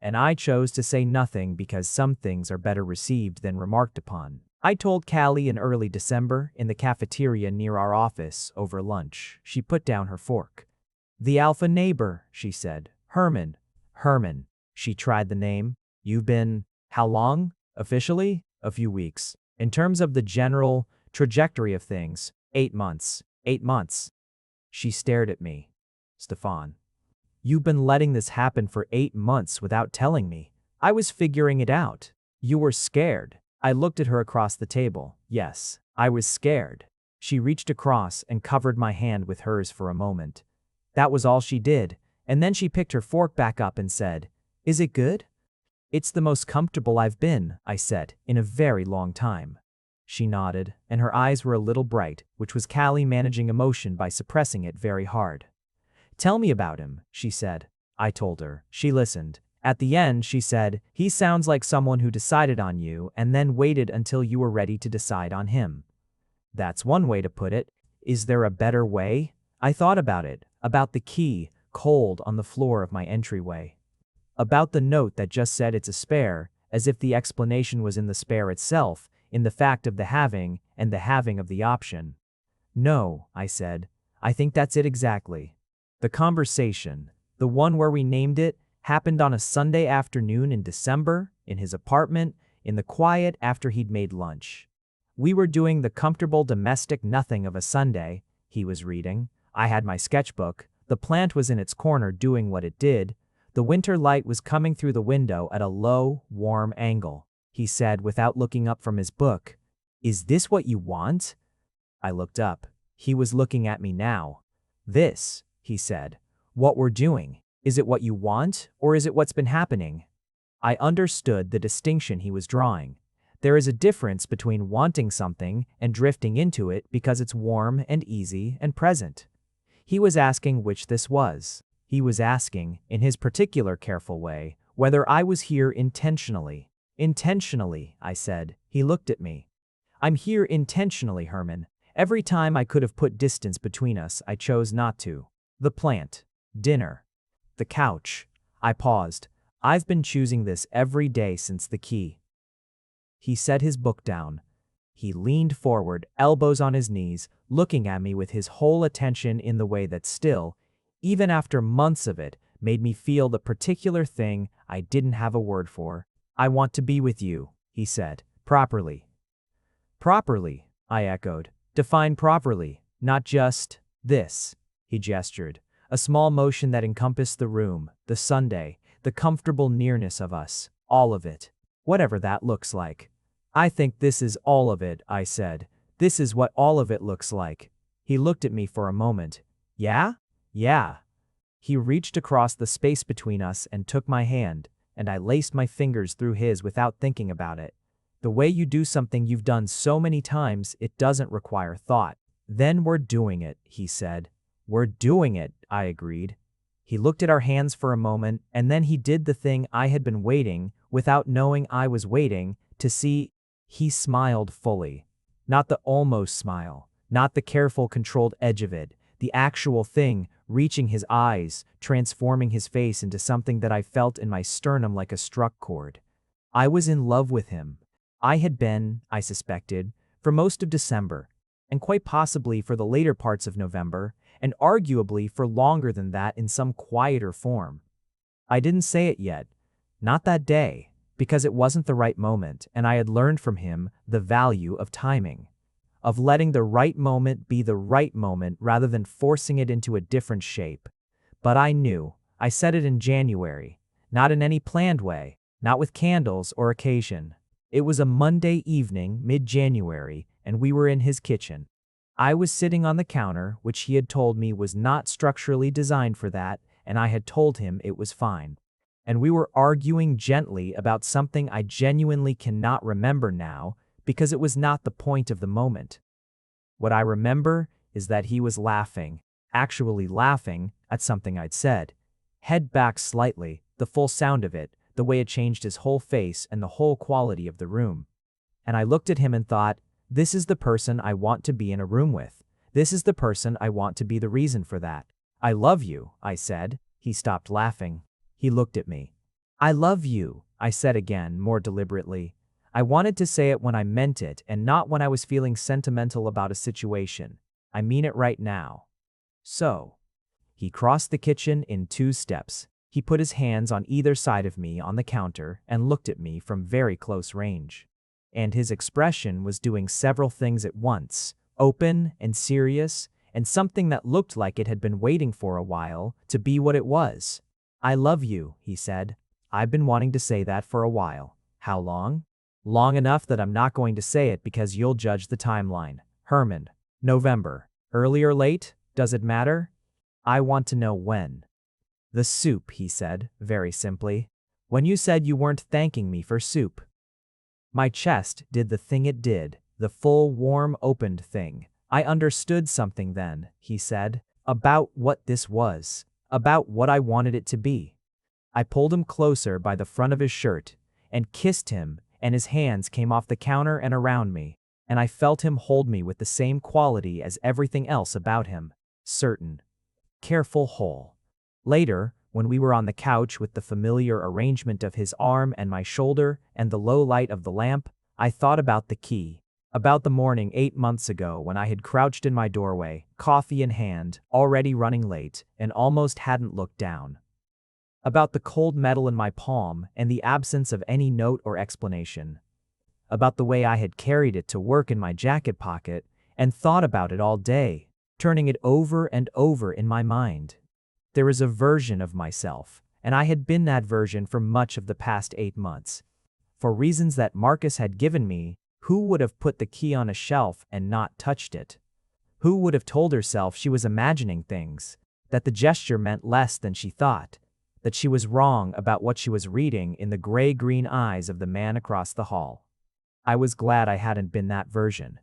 And I chose to say nothing because some things are better received than remarked upon. I told Callie in early December in the cafeteria near our office over lunch. She put down her fork. "The alpha neighbor," she said. "Herman." "Herman." She tried the name. "You've been... how long? Officially? A few weeks. In terms of the general trajectory of things, 8 months. 8 months." She stared at me. "Stefan, you've been letting this happen for 8 months without telling me. I was figuring it out. You were scared." I looked at her across the table. Yes, I was scared. She reached across and covered my hand with hers for a moment. That was all she did, and then she picked her fork back up and said, "Is it good?" "It's the most comfortable I've been," I said, "in a very long time." She nodded, and her eyes were a little bright, which was Callie managing emotion by suppressing it very hard. "Tell me about him," she said. I told her. She listened, At the end, she said, "He sounds like someone who decided on you and then waited until you were ready to decide on him." That's one way to put it. Is there a better way? I thought about it, about the key, cold on the floor of my entryway. About the note that just said it's a spare, as if the explanation was in the spare itself, in the fact of the having and the having of the option. "No," I said. "I think that's it exactly." The conversation, the one where we named it, happened on a Sunday afternoon in December, in his apartment, in the quiet after he'd made lunch. We were doing the comfortable domestic nothing of a Sunday. He was reading. I had my sketchbook. The plant was in its corner doing what it did. The winter light was coming through the window at a low, warm angle. He said, without looking up from his book, "Is this what you want?" I looked up. He was looking at me now. "This," he said. "What we're doing. Is it what you want, or is it what's been happening?" I understood the distinction he was drawing. There is a difference between wanting something and drifting into it because it's warm and easy and present. He was asking which this was. He was asking, in his particular careful way, whether I was here intentionally. "Intentionally," I said. He looked at me. "I'm here intentionally, Herman. Every time I could have put distance between us, I chose not to. The plant. Dinner. The couch." I paused. "I've been choosing this every day since the key." He set his book down. He leaned forward, elbows on his knees, looking at me with his whole attention in the way that still, even after months of it, made me feel the particular thing I didn't have a word for. "I want to be with you," he said, "properly." "Properly," I echoed. "Define properly, not just this." He gestured, a small motion that encompassed the room, the Sunday, the comfortable nearness of us, all of it, whatever that looks like. "I think this is all of it," I said. "This is what all of it looks like." He looked at me for a moment. "Yeah? Yeah." He reached across the space between us and took my hand, and I laced my fingers through his without thinking about it. The way you do something you've done so many times, it doesn't require thought. "Then we're doing it," he said. "We're doing it," I agreed. He looked at our hands for a moment, and then he did the thing I had been waiting, without knowing I was waiting, to see. He smiled fully. Not the almost smile, not the careful, controlled edge of it, the actual thing, reaching his eyes, transforming his face into something that I felt in my sternum like a struck chord. I was in love with him. I had been, I suspected, for most of December, and quite possibly for the later parts of November, and arguably for longer than that in some quieter form. I didn't say it yet, not that day, because it wasn't the right moment, and I had learned from him the value of timing, of letting the right moment be the right moment rather than forcing it into a different shape. But I knew. I said it in January, not in any planned way, not with candles or occasion. It was a Monday evening, mid-January, and we were in his kitchen. I was sitting on the counter, which he had told me was not structurally designed for that, and I had told him it was fine. And we were arguing gently about something I genuinely cannot remember now, because it was not the point of the moment. What I remember is that he was laughing, actually laughing, at something I'd said. Head back slightly, the full sound of it, the way it changed his whole face and the whole quality of the room. And I looked at him and thought, this is the person I want to be in a room with. This is the person I want to be the reason for that. "I love you," I said. He stopped laughing. He looked at me. "I love you," I said again, more deliberately. I wanted to say it when I meant it and not when I was feeling sentimental about a situation. I mean it right now. "So." He crossed the kitchen in 2 steps. He put his hands on either side of me on the counter and looked at me from very close range. And his expression was doing several things at once, open and serious, and something that looked like it had been waiting for a while to be what it was. "I love you," he said. "I've been wanting to say that for a while." "How long?" "Long enough that I'm not going to say it because you'll judge the timeline." "Herman." "November." "Early or late? Does it matter?" "I want to know when." "The soup," he said, very simply. "When you said you weren't thanking me for soup." My chest did the thing it did, the full, warm, opened thing. I understood something then, he said, about what this was, about what I wanted it to be. I pulled him closer by the front of his shirt and kissed him, and his hands came off the counter and around me, and I felt him hold me with the same quality as everything else about him. Certain. Careful whole. Later, when we were on the couch with the familiar arrangement of his arm and my shoulder and the low light of the lamp, I thought about the key. About the morning 8 months ago when I had crouched in my doorway, coffee in hand, already running late, and almost hadn't looked down. About the cold metal in my palm and the absence of any note or explanation. About the way I had carried it to work in my jacket pocket and thought about it all day, turning it over and over in my mind. There is a version of myself, and I had been that version for much of the past 8 months. For reasons that Marcus had given me, who would have put the key on a shelf and not touched it? Who would have told herself she was imagining things, that the gesture meant less than she thought, that she was wrong about what she was reading in the gray-green eyes of the man across the hall? I was glad I hadn't been that version.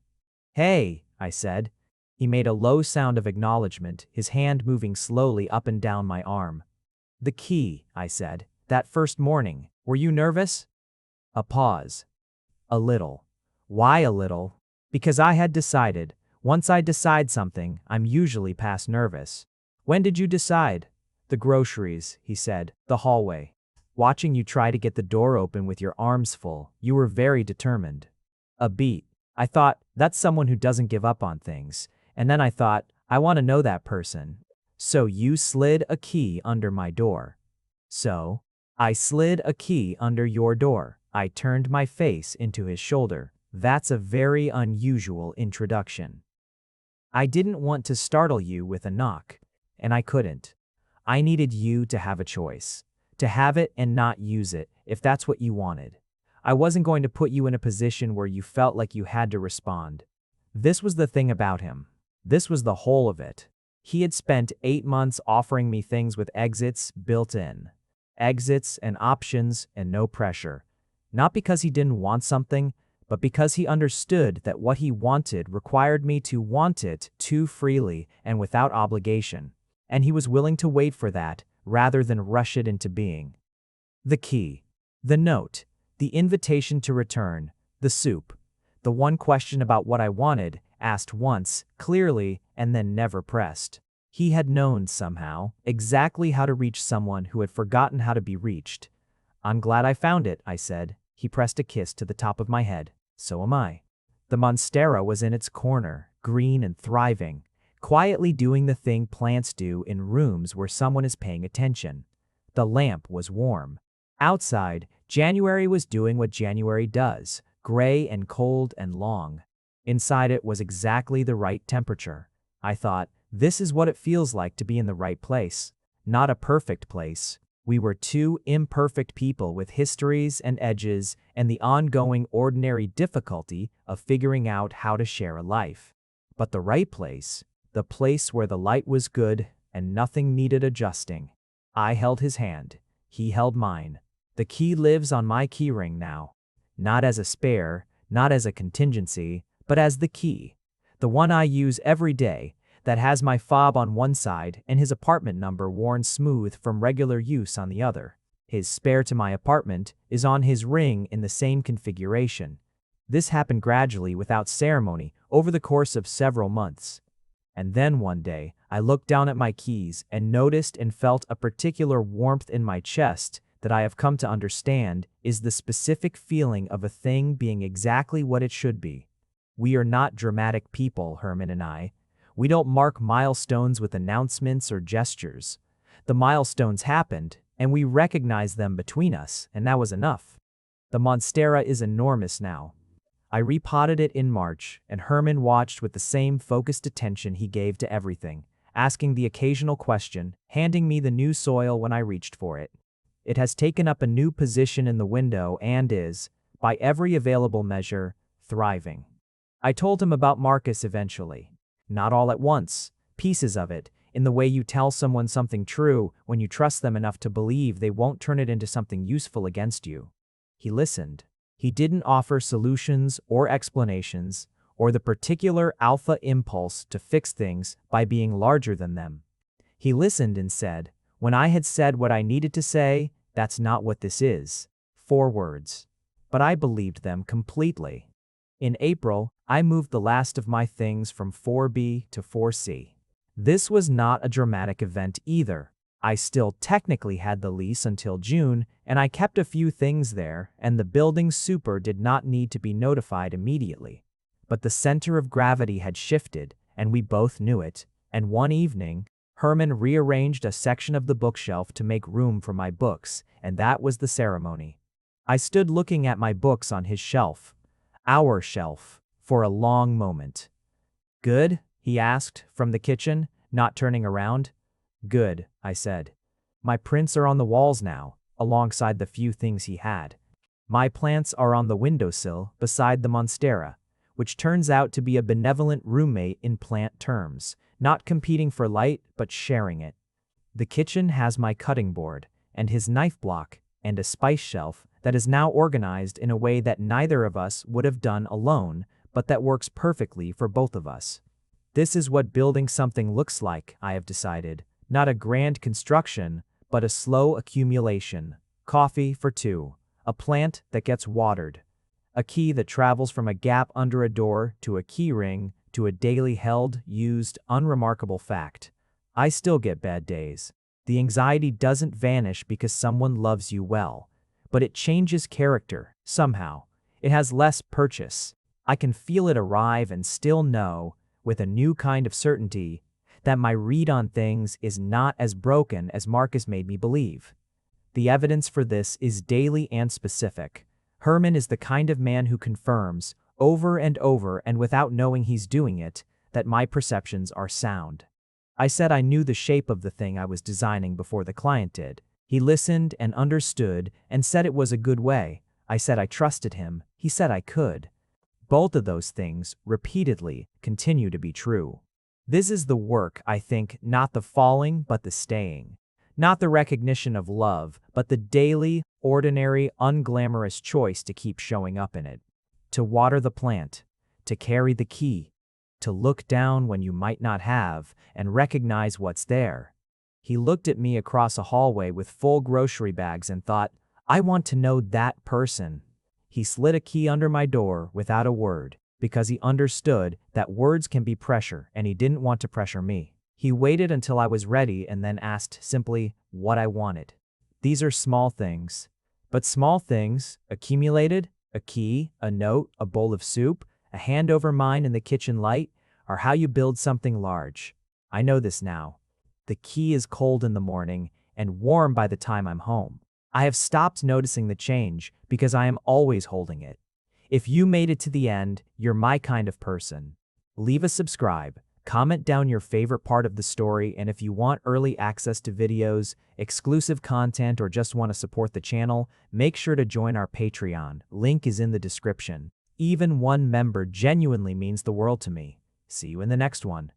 "Hey," I said. He made a low sound of acknowledgement, his hand moving slowly up and down my arm. "The key," I said. "That first morning, were you nervous?" A pause. "A little." "Why a little?" "Because I had decided. Once I decide something, I'm usually past nervous." "When did you decide?" "The groceries," he said. "The hallway. Watching you try to get the door open with your arms full, you were very determined." A beat. I thought, that's someone who doesn't give up on things. And then I thought, I want to know that person. "So you slid a key under my door." "So?" "I slid a key under your door." I turned my face into his shoulder. "That's a very unusual introduction." I didn't want to startle you with a knock, and I couldn't. I needed you to have a choice, to have it and not use it, if that's what you wanted. I wasn't going to put you in a position where you felt like you had to respond. This was the thing about him. This was the whole of it. He had spent 8 months offering me things with exits built in. Exits and options and no pressure. Not because he didn't want something, but because he understood that what he wanted required me to want it too freely and without obligation, and he was willing to wait for that rather than rush it into being. The key, the note, the invitation to return, the soup, the one question about what I wanted, asked once, clearly, and then never pressed. He had known somehow exactly how to reach someone who had forgotten how to be reached. "I'm glad I found it," I said. He pressed a kiss to the top of my head. "So am I." The monstera was in its corner, green and thriving, quietly doing the thing plants do in rooms where someone is paying attention. The lamp was warm. Outside, January was doing what January does, gray and cold and long. Inside it was exactly the right temperature. I thought, this is what it feels like to be in the right place. Not a perfect place. We were two imperfect people with histories and edges and the ongoing ordinary difficulty of figuring out how to share a life. But the right place, the place where the light was good and nothing needed adjusting. I held his hand. He held mine. The key lives on my keyring now. Not as a spare, not as a contingency, but as the key. The one I use every day, that has my fob on one side and his apartment number worn smooth from regular use on the other. His spare to my apartment is on his ring in the same configuration. This happened gradually without ceremony over the course of several months. And then one day, I looked down at my keys and noticed and felt a particular warmth in my chest that I have come to understand is the specific feeling of a thing being exactly what it should be. We are not dramatic people, Herman and I. We don't mark milestones with announcements or gestures. The milestones happened, and we recognized them between us, and that was enough. The monstera is enormous now. I repotted it in March, and Herman watched with the same focused attention he gave to everything, asking the occasional question, handing me the new soil when I reached for it. It has taken up a new position in the window and is, by every available measure, thriving. I told him about Marcus eventually. Not all at once, pieces of it, in the way you tell someone something true when you trust them enough to believe they won't turn it into something useful against you. He listened. He didn't offer solutions or explanations or the particular alpha impulse to fix things by being larger than them. He listened and said, when I had said what I needed to say, "That's not what this is." 4 words. But I believed them completely. In April, I moved the last of my things from 4B to 4C. This was not a dramatic event either. I still technically had the lease until June, and I kept a few things there, and the building super did not need to be notified immediately. But the center of gravity had shifted, and we both knew it, and one evening, Herman rearranged a section of the bookshelf to make room for my books, and that was the ceremony. I stood looking at my books on his shelf, our shelf, for a long moment. "Good?" he asked from the kitchen, not turning around. "Good," I said. "My prints are on the walls now, alongside the few things he had. My plants are on the windowsill beside the monstera, which turns out to be a benevolent roommate in plant terms, not competing for light but sharing it. The kitchen has my cutting board, and his knife block, and a spice shelf that is now organized in a way that neither of us would have done alone, but that works perfectly for both of us. This is what building something looks like, I have decided. Not a grand construction, but a slow accumulation. Coffee for 2. A plant that gets watered. A key that travels from a gap under a door to a key ring to a daily held, used, unremarkable fact. I still get bad days. The anxiety doesn't vanish because someone loves you well, but it changes character, somehow. It has less purchase. I can feel it arrive and still know, with a new kind of certainty, that my read on things is not as broken as Marcus made me believe. The evidence for this is daily and specific. Herman is the kind of man who confirms, over and over and without knowing he's doing it, that my perceptions are sound. I said I knew the shape of the thing I was designing before the client did. He listened and understood and said it was a good way. I said I trusted him. He said I could. Both of those things, repeatedly, continue to be true. This is the work, I think, not the falling, but the staying. Not the recognition of love, but the daily, ordinary, unglamorous choice to keep showing up in it. To water the plant, to carry the key, to look down when you might not have, and recognize what's there. He looked at me across a hallway with full grocery bags and thought, I want to know that person. He slid a key under my door without a word, because he understood that words can be pressure and he didn't want to pressure me. He waited until I was ready and then asked simply what I wanted. These are small things. But small things, accumulated, a key, a note, a bowl of soup, a hand over mine in the kitchen light, are how you build something large. I know this now. The key is cold in the morning and warm by the time I'm home. I have stopped noticing the change because I am always holding it. If you made it to the end, you're my kind of person. Leave a subscribe, comment down your favorite part of the story, and if you want early access to videos, exclusive content, or just want to support the channel, make sure to join our Patreon. Link is in the description. Even one member genuinely means the world to me. See you in the next one.